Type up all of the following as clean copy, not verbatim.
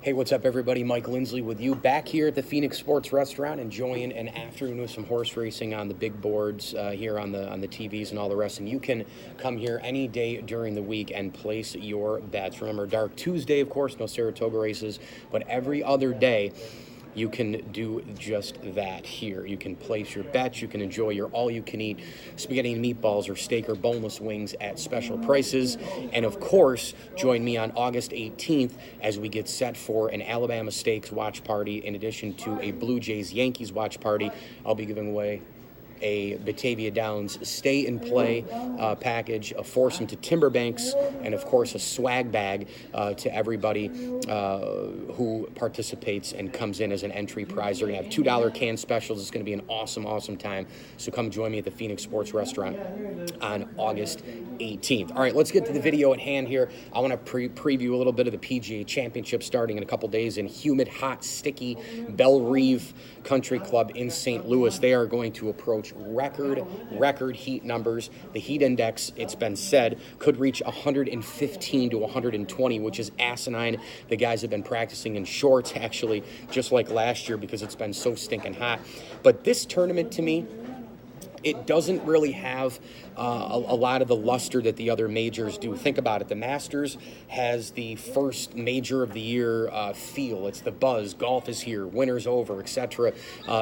Hey, what's up, everybody? Mike Lindsley with you, back here at the Phoenix Sports Restaurant, enjoying an afternoon with some horse racing on the big boards here on the TVs and all the rest. And you can come here any day during the week and place your bets. Remember, Dark Tuesday, of course, no Saratoga races, but every other day you can do just that here. You can place your bets. You can enjoy your all-you-can-eat spaghetti and meatballs or steak or boneless wings at special prices. And, of course, join me on August 18th as we get set for an Alabama Stakes watch party in addition to a Blue Jays-Yankees watch party. I'll be giving away a Batavia Downs Stay and Play package, a foursome to Timberbanks, and of course a swag bag to everybody who participates and comes in as an entry prize. They're going to have $2 can specials. It's going to be an awesome, awesome time. So come join me at the Phoenix Sports Restaurant on August 18th. All right, let's get to the video at hand here. I want to preview a little bit of the PGA Championship starting in a couple days in humid, hot, sticky Belle Reve Country Club in St. Louis. They are going to approach record heat numbers. The heat index, it's been said, could reach 115 to 120, which is asinine. The guys have been practicing in shorts, actually, just like last year because it's been so stinking hot. But this tournament, to me, it doesn't really have a lot of the luster that the other majors do. Think about it. The Masters has the first major of the year feel. It's the buzz. Golf is here. Winter's over, etc.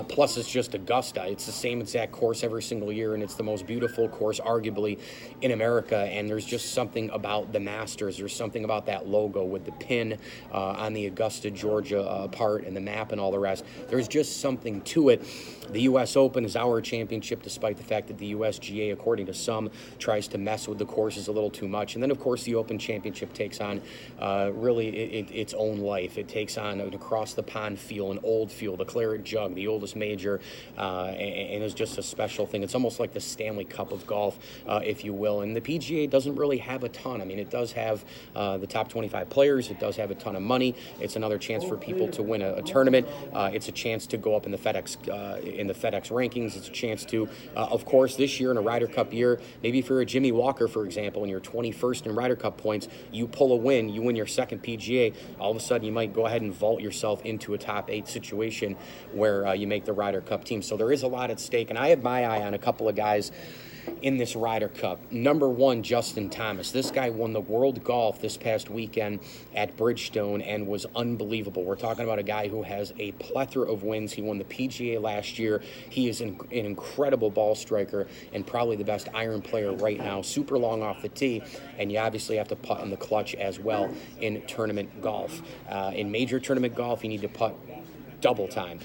Plus, it's just Augusta. It's the same exact course every single year, and it's the most beautiful course, arguably, in America. And there's just something about the Masters. There's something about that logo with the pin on the Augusta, Georgia part and the map and all the rest. There's just something to it. The U.S. Open is our championship, despite the fact that the USGA, according to some, tries to mess with the courses a little too much. And then, of course, the Open Championship takes on really its own life. It takes on an across-the-pond feel, an old feel, the Claret Jug, the oldest major, and it's just a special thing. It's almost like the Stanley Cup of golf, if you will. And the PGA doesn't really have a ton. I mean, it does have the top 25 players. It does have a ton of money. It's another chance for people to win a tournament. It's a chance to go up in the FedEx rankings. It's a chance to, of course, this year in a Ryder Cup year, maybe if you're a Jimmy Walker, for example, and you're 21st in Ryder Cup points, you pull a win, you win your second PGA, all of a sudden you might go ahead and vault yourself into a top 8 situation where you make the Ryder Cup team. So there is a lot at stake, and I have my eye on a couple of guys in this Ryder Cup. Number one, Justin Thomas. This guy won the World Golf this past weekend at Bridgestone and was unbelievable. We're talking about a guy who has a plethora of wins. He won the PGA last year. He is an incredible ball striker and probably the best iron player right now. Super long off the tee, and you obviously have to putt in the clutch as well in tournament golf. In major tournament golf, you need to putt double time.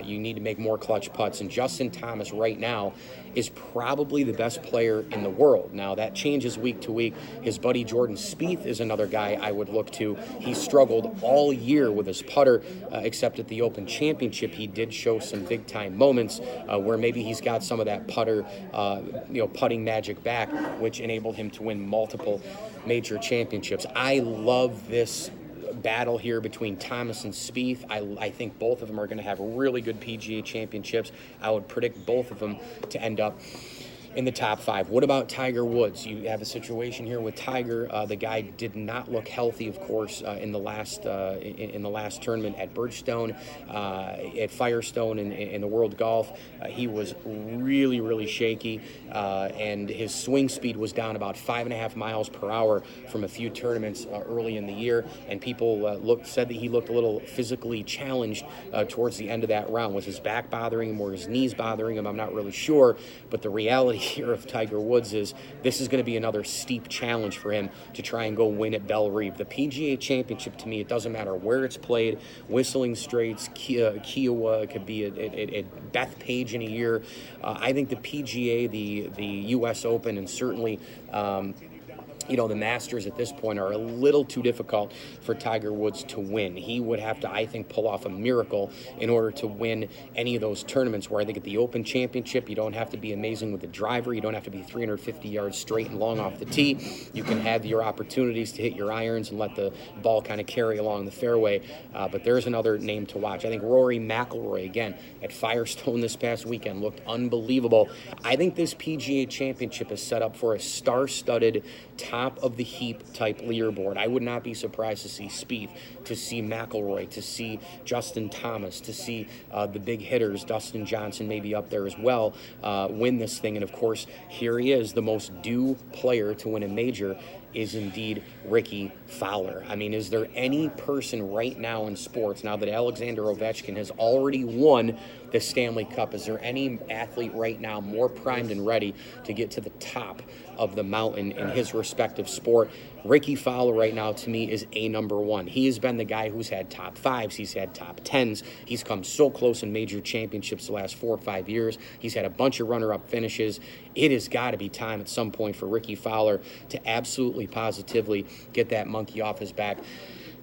You need to make more clutch putts, and Justin Thomas right now is probably the best player in the world. Now, that changes week to week. His buddy Jordan Spieth is another guy I would look to. He struggled all year with his putter, except at the Open Championship, he did show some big-time moments where maybe he's got some of that putter, putting magic back, which enabled him to win multiple major championships. I love this battle here between Thomas and Spieth. I think both of them are going to have really good PGA championships. I would predict both of them to end up in the top 5. What about Tiger Woods? You have a situation here with Tiger. The guy did not look healthy, of course, in the last tournament at Bridgestone, at Firestone in the World Golf. He was really, really shaky, and his swing speed was down about 5.5 miles per hour from a few tournaments early in the year, and people said that he looked a little physically challenged towards the end of that round. Was his back bothering him or his knees bothering him? I'm not really sure, but the reality here of Tiger Woods is this is going to be another steep challenge for him to try and go win at Belle Reve. The PGA Championship, to me, it doesn't matter where it's played. Whistling Straits, Kiowa, it could be at Bethpage in a year. I think the PGA, the U.S. Open, and certainly the Masters at this point are a little too difficult for Tiger Woods to win. He would have to, I think, pull off a miracle in order to win any of those tournaments, where I think at the Open Championship, you don't have to be amazing with the driver. You don't have to be 350 yards straight and long off the tee. You can have your opportunities to hit your irons and let the ball kind of carry along the fairway. But there's another name to watch. I think Rory McIlroy, again, at Firestone this past weekend, looked unbelievable. I think this PGA Championship is set up for a star-studded top of the heap type leaderboard. I would not be surprised to see Spieth, to see McIlroy, to see Justin Thomas, to see the big hitters, Dustin Johnson maybe up there as well, win this thing. And of course, here he is, the most due player to win a major is indeed Ricky Fowler. I mean, is there any person right now in sports, now that Alexander Ovechkin has already won the Stanley Cup, is there any athlete right now more primed and ready to get to the top of the mountain in his respective sport? Ricky Fowler right now, to me, is a number one. He has been the guy who's had top fives. He's had top tens. He's come so close in major championships the last 4 or 5 years. He's had a bunch of runner-up finishes. It has got to be time at some point for Ricky Fowler to absolutely, positively get that monkey off his back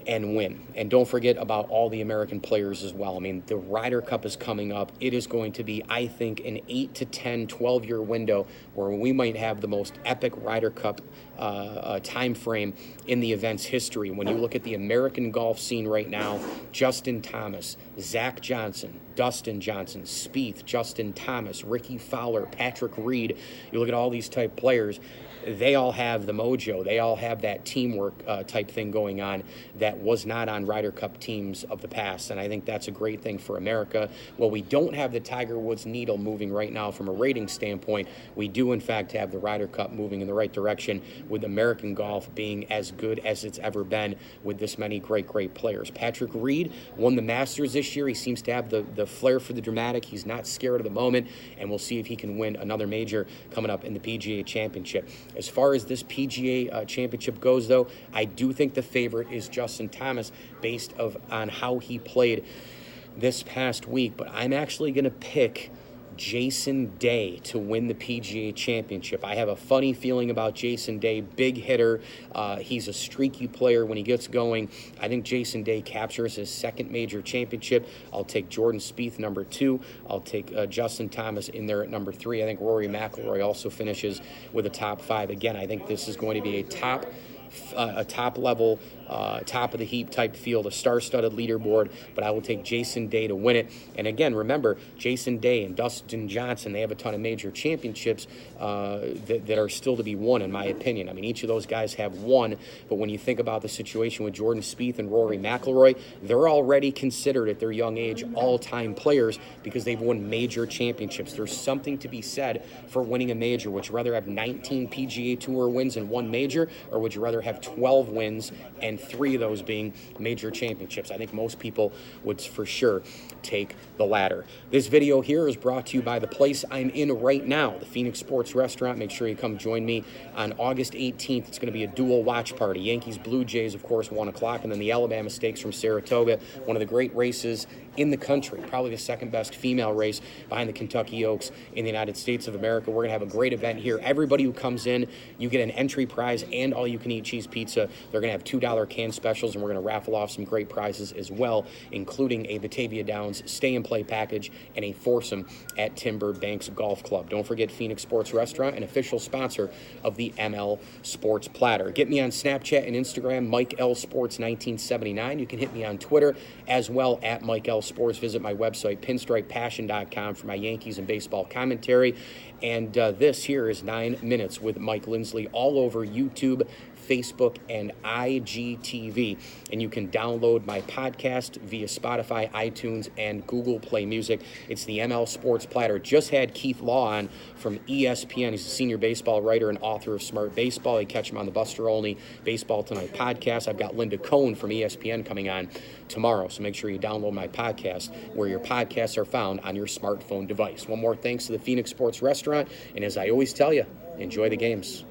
and win. And don't forget about all the American players as well. I mean, the Ryder Cup is coming up. It is going to be, I think, an 8 to 10, 12-year window where we might have the most epic Ryder Cup time frame in the event's history. When you look at the American golf scene right now, Justin Thomas, Zach Johnson, Dustin Johnson, Spieth, Justin Thomas, Ricky Fowler, Patrick Reed, you look at all these type players, they all have the mojo. They all have that teamwork type thing going on that was not on Ryder Cup teams of the past, and I think that's a great thing for America. Well, we don't have the Tiger Woods needle moving right now from a rating standpoint. We do, in fact, have the Ryder Cup moving in the right direction, with American golf being as good as it's ever been with this many great players. Patrick Reed won the Masters this year. He seems to have the flair for the dramatic. He's not scared of the moment, and we'll see if he can win another major coming up in the PGA Championship. As far as this PGA Championship goes, though, I do think the favorite is Justin Thomas based on how he played this past week. But I'm actually going to pick Jason Day to win the PGA Championship. I have a funny feeling about Jason Day, big hitter. He's a streaky player when he gets going. I think Jason Day captures his second major championship. I'll take Jordan Spieth number 2. I'll take Justin Thomas in there at number 3. I think Rory McIlroy also finishes with a top 5. Again, I think this is going to be a top level, top of the heap type field, a star-studded leaderboard, but I will take Jason Day to win it. And again, remember, Jason Day and Dustin Johnson, they have a ton of major championships that are still to be won, in my opinion. I mean, each of those guys have won, but when you think about the situation with Jordan Spieth and Rory McIlroy, they're already considered at their young age all-time players because they've won major championships. There's something to be said for winning a major. Would you rather have 19 PGA Tour wins and 1 major, or would you rather have 12 wins and 3 of those being major championships? I think most people would for sure take the latter. This video here is brought to you by the place I'm in right now, the Phoenix Sports Restaurant. Make sure you come join me on August 18th. It's going to be a dual watch party. Yankees, Blue Jays, of course, 1 o'clock, and then the Alabama Stakes from Saratoga, one of the great races in the country, probably the second best female race behind the Kentucky Oaks in the United States of America. We're going to have a great event here. Everybody who comes in, you get an entry prize and all-you-can-eat cheese pizza. They're going to have $2 can specials, and we're going to raffle off some great prizes as well, including a Batavia Downs stay-and-play package and a foursome at Timber Banks Golf Club. Don't forget Phoenix Sports Restaurant, an official sponsor of the ML Sports Platter. Get me on Snapchat and Instagram, Mike L Sports 1979. You can hit me on Twitter as well at Mike L Sports. Visit my website, pinstripepassion.com, for my Yankees and baseball commentary. And this here is 9 Minutes with Mike Lindsley, all over YouTube, Facebook, and IGTV. And you can download my podcast via Spotify, iTunes, and Google Play Music. It's the ML Sports Platter. Just had Keith Law on from ESPN. He's a senior baseball writer and author of Smart Baseball. You catch him on the Buster Olney Baseball Tonight podcast. I've got Linda Cohn from ESPN coming on tomorrow, so make sure you download my podcast where your podcasts are found on your smartphone device. One more thanks to the Phoenix Sports Restaurant, and as I always tell you, enjoy the games.